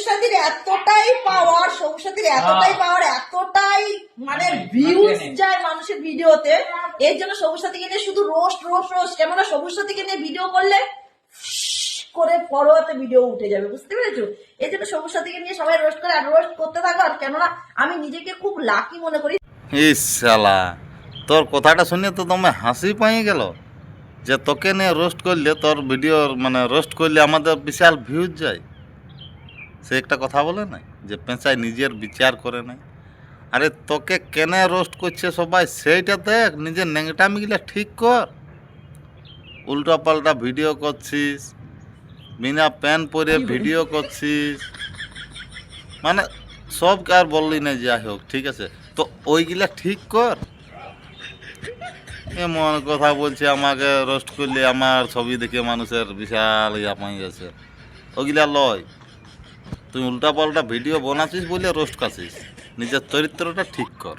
সাথীর এতটাই পাওয়ার, এতটাই মানে ভিউজ যায় মানুষের ভিডিওতে, এর জন্য সবুজ সাথীকে নিয়ে শুধু রোস্ট রোস্ট রোস্ট। কেননা সবুজ সাথীকে নিয়ে ভিডিও করলে করে ফলোয়াতে ভিডিও উঠে যাবে, বুঝতে পেরেছো? এই জন্য সবুজ সাথীকে নিয়ে সবাই রোস্ট করে, আর রোস্ট করতে থাকো। আর কেননা আমি নিজেকে খুব লাকি মনে করি। ইস শালা, তোর কথাটা শুনে তো তুমি হাসি পাই গেল যে তোকে নিয়ে রোস্ট করলে, তোর ভিডিওর মানে রোস্ট করলে আমাদের বিশাল ভিউজ যায়। সে একটা কথা বলে নাই যে পেঁচায় নিজের বিচার করে নাই। আরে তোকে কেনে রোস্ট করছে সবাই সেইটা দেখ, নিজের নেংটামিগুলা ঠিক কর। উল্টা পাল্টা ভিডিও করছিস, বিনা প্যান পরে ভিডিও করছিস, মানে সব আর বললি না, যাই হোক ঠিক আছে, তো ওইগুলা ঠিক কর। এমন কথা বলছে আমাকে রোস্ট করলে আমার ছবি দেখে মানুষের বিশাল ইয়া পাই গেছে, ওগুলা লয়। তুই উল্টা পাল্টা ভিডিও বানাচ্ছিস বলে রোস্ট খাচ্ছিস, নিজের চরিত্রটা ঠিক কর।